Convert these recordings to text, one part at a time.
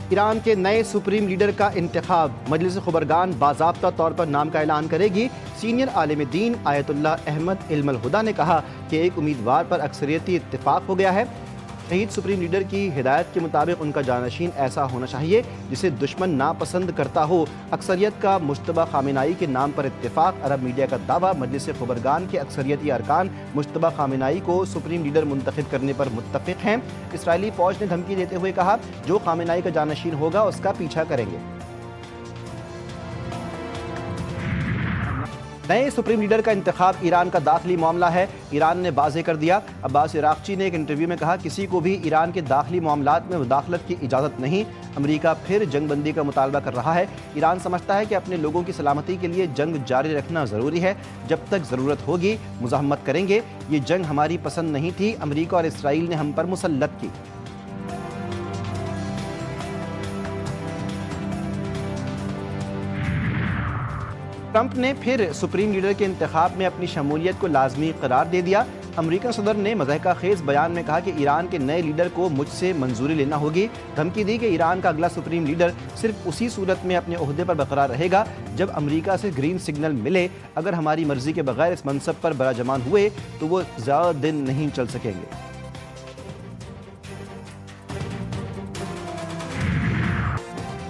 ایران کے نئے supreme leader کا انتخاب، مجلس خبرگان باضابطہ طور پر نام کا اعلان کرے گی۔ سینئر عالم دین آیت اللہ احمد علم الہدا نے کہا کہ ایک امیدوار پر اکثریتی اتفاق ہو گیا ہے۔ شہید سپریم لیڈر کی ہدایت کے مطابق ان کا جانشین ایسا ہونا چاہیے جسے دشمن ناپسند کرتا ہو۔ اکثریت کا مجتبی خامنہئی کے نام پر اتفاق، عرب میڈیا کا دعویٰ۔ مجلس خبرگان کے اکثریتی ارکان مجتبی خامنہئی کو سپریم لیڈر منتخب کرنے پر متفق ہیں۔ اسرائیلی فوج نے دھمکی دیتے ہوئے کہا جو خامنہئی کا جانشین ہوگا اس کا پیچھا کریں گے۔ نئے سپریم لیڈر کا انتخاب ایران کا داخلی معاملہ ہے، ایران نے واضح کر دیا۔ عباس عراقچی نے ایک انٹرویو میں کہا کسی کو بھی ایران کے داخلی معاملات میں مداخلت کی اجازت نہیں۔ امریکہ پھر جنگ بندی کا مطالبہ کر رہا ہے۔ ایران سمجھتا ہے کہ اپنے لوگوں کی سلامتی کے لیے جنگ جاری رکھنا ضروری ہے، جب تک ضرورت ہوگی مزاحمت کریں گے۔ یہ جنگ ہماری پسند نہیں تھی، امریکہ اور اسرائیل نے ہم پر مسلط کی۔ ٹرمپ نے پھر سپریم لیڈر کے انتخاب میں اپنی شمولیت کو لازمی قرار دے دیا۔ امریکن صدر نے مضحکہ خیز بیان میں کہا کہ ایران کے نئے لیڈر کو مجھ سے منظوری لینا ہوگی۔ دھمکی دی کہ ایران کا اگلا سپریم لیڈر صرف اسی صورت میں اپنے عہدے پر برقرار رہے گا جب امریکہ سے گرین سگنل ملے۔ اگر ہماری مرضی کے بغیر اس منصب پر براجمان ہوئے تو وہ زیادہ دن نہیں چل سکیں گے۔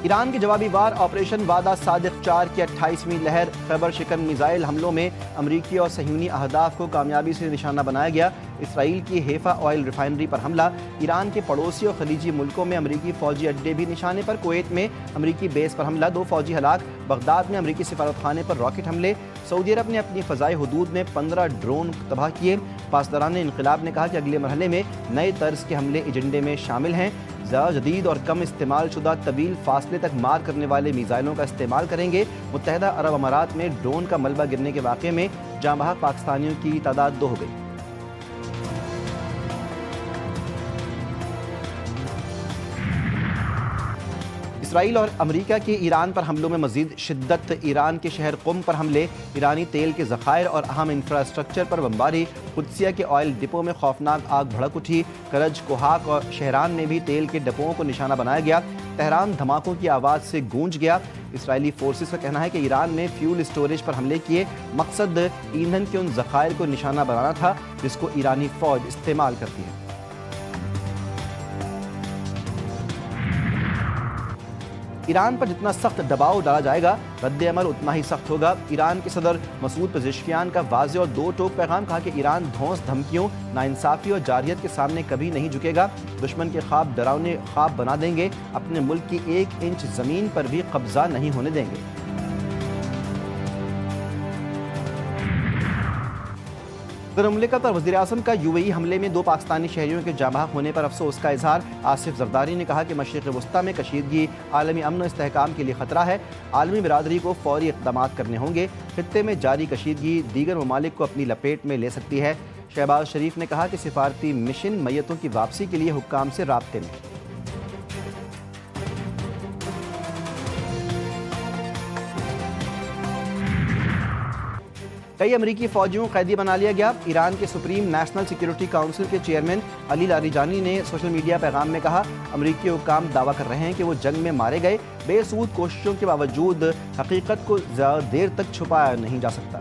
ایران کے جوابی وار آپریشن وعدہ صادق 4 کی 28ویں لہر خیبر شکن میزائل حملوں میں امریکی اور صہیونی اہداف کو کامیابی سے نشانہ بنایا گیا۔ اسرائیل کی حیفا آئل ریفائنری پر حملہ، ایران کے پڑوسی اور خلیجی ملکوں میں امریکی فوجی اڈے بھی نشانے پر، کویت میں امریکی بیس پر حملہ، 2 فوجی ہلاک، بغداد میں امریکی سفارت خانے پر راکٹ حملے، سعودی عرب نے اپنی فضائی حدود میں 15 ڈرون تباہ کیے۔ پاسداران انقلاب نے کہا کہ اگلے مرحلے میں نئے طرز کے حملے ایجنڈے میں شامل ہیں، زیادہ جدید اور کم استعمال شدہ طویل فاصلے تک مار کرنے والے میزائلوں کا استعمال کریں گے۔ متحدہ عرب امارات میں ڈرون کا ملبہ گرنے کے واقعے میں جاں بحق پاکستانیوں کی تعداد 2 ہو گئی۔ اسرائیل اور امریکہ کے ایران پر حملوں میں مزید شدت، ایران کے شہر قم پر حملے، ایرانی تیل کے ذخائر اور اہم انفراسٹرکچر پر بمباری، قدسیہ کے آئل ڈپو میں خوفناک آگ بھڑک اٹھی، کرج، کوہاک اور شہران میں بھی تیل کے ڈپوؤں کو نشانہ بنایا گیا، تہران دھماکوں کی آواز سے گونج گیا۔ اسرائیلی فورسز کا کہنا ہے کہ ایران نے فیول اسٹوریج پر حملے کیے، مقصد ایندھن کے ان ذخائر کو نشانہ بنانا تھا جس کو ایرانی فوج استعمال کرتی ہے۔ ایران پر جتنا سخت دباؤ ڈالا جائے گا رد عمل اتنا ہی سخت ہوگا۔ ایران کے صدر مسعود پزشکیان کا واضح اور 2 ٹوک پیغام، کہا کہ ایران دھونس دھمکیوں، ناانصافی اور جارحیت کے سامنے کبھی نہیں جھکے گا۔ دشمن کے خواب ڈراؤنے خواب بنا دیں گے، اپنے ملک کی 1 انچ زمین پر بھی قبضہ نہیں ہونے دیں گے۔ صدر مملکت اور وزیر اعظم کا UAE حملے میں 2 پاکستانی شہریوں کے جاں بحق ہونے پر افسوس کا اظہار۔ آصف زرداری نے کہا کہ مشرق وسطیٰ میں کشیدگی عالمی امن و استحکام کے لیے خطرہ ہے، عالمی برادری کو فوری اقدامات کرنے ہوں گے۔ خطے میں جاری کشیدگی دیگر ممالک کو اپنی لپیٹ میں لے سکتی ہے۔ شہباز شریف نے کہا کہ سفارتی مشن میتوں کی واپسی کے لیے حکام سے رابطے میں۔ کئی امریکی فوجیوں کو قیدی بنا لیا گیا۔ ایران کے سپریم نیشنل سیکیورٹی کونسل کے چیئرمین علی لاریجانی نے سوشل میڈیا پیغام میں کہا امریکی حکام دعویٰ کر رہے ہیں کہ وہ جنگ میں مارے گئے، بے سود کوششوں کے باوجود حقیقت کو زیادہ دیر تک چھپایا نہیں جا سکتا۔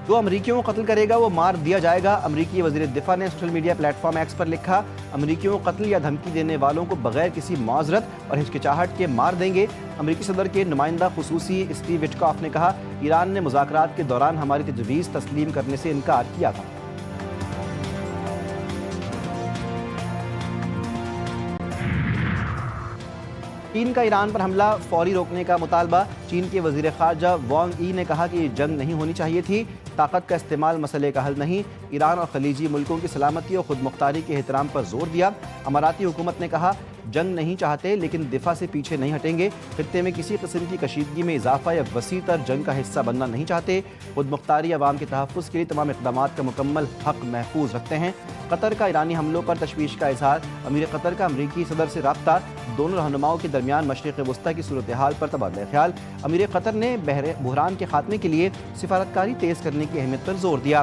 جو امریکیوں کو قتل کرے گا وہ مار دیا جائے گا، امریکی وزیر دفاع نے social media platform X پر لکھا۔ امریکیوں کو قتل یا دھمکی دینے والوں کو بغیر کسی معذرت اور ہچکچاہٹ کے مار دیں گے۔ امریکی صدر کے نمائندہ خصوصی اسٹیو وٹکاف نے کہا ایران نے مذاکرات کے دوران ہماری تجویز تسلیم کرنے سے انکار کیا تھا۔ چین کا ایران پر حملہ فوری روکنے کا مطالبہ، چین کے وزیر خارجہ وانگ ای نے کہا کہ یہ جنگ نہیں ہونی چاہیے تھی، طاقت کا استعمال مسئلے کا حل نہیں۔ ایران اور خلیجی ملکوں کی سلامتی اور خود مختاری کے احترام پر زور دیا۔ اماراتی حکومت نے کہا جنگ نہیں چاہتے لیکن دفاع سے پیچھے نہیں ہٹیں گے، خطے میں کسی قسم کی کشیدگی میں اضافہ یا وسیع تر جنگ کا حصہ بننا نہیں چاہتے، خود مختاری عوام کے تحفظ کے لیے تمام اقدامات کا مکمل حق محفوظ رکھتے ہیں۔ قطر کا ایرانی حملوں پر تشویش کا اظہار، امیر قطر کا امریکی صدر سے رابطہ، دونوں رہنماؤں کے درمیان مشرق وسطیٰ کی صورتحال پر تبادلہ خیال۔ امیر قطر نے بحران کے خاتمے کے لیے سفارتکاری تیز کرنے کی اہمیت پر زور دیا۔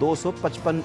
255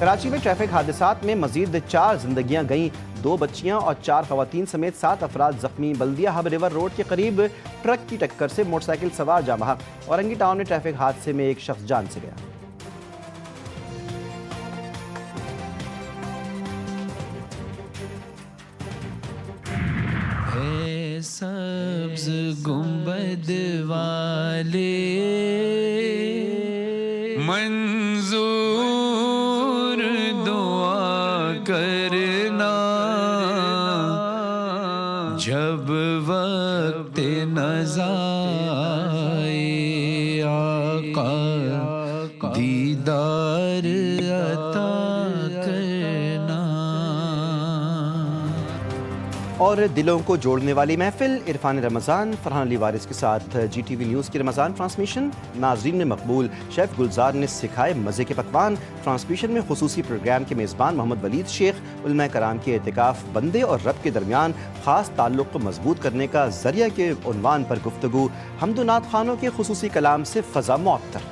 کراچی میں ٹریفک حادثات میں مزید 4 زندگیاں گئیں، 2 بچیاں اور 4 خواتین سمیت 7 افراد زخمی۔ بلدیہ ہب ریور روڈ کے قریب ٹرک کی ٹکر سے موٹر سائیکل سوار جاں بحق۔ اورنگی ٹاؤن میں ٹریفک حادثے میں ایک شخص جان سے گیا۔ سبز گنبد والے منظور دعا کرنا، جب وقت نزا آئے آقا دیدار عطا کرنا۔ اور دلوں کو جوڑنے والی محفل عرفان رمضان، فرحان علی وارث کے ساتھ جی ٹی وی نیوز کی رمضان ٹرانسمیشن ناظرین میں مقبول۔ شیف گلزار نے سکھائے مزے کے پکوان۔ ٹرانسمیشن میں خصوصی پروگرام کے میزبان محمد ولید شیخ، علماء کرام کے اعتکاف بندے اور رب کے درمیان خاص تعلق کو مضبوط کرنے کا ذریعہ کے عنوان پر گفتگو۔ حمد و نعت خوانوں کے خصوصی کلام سے فضا معطر۔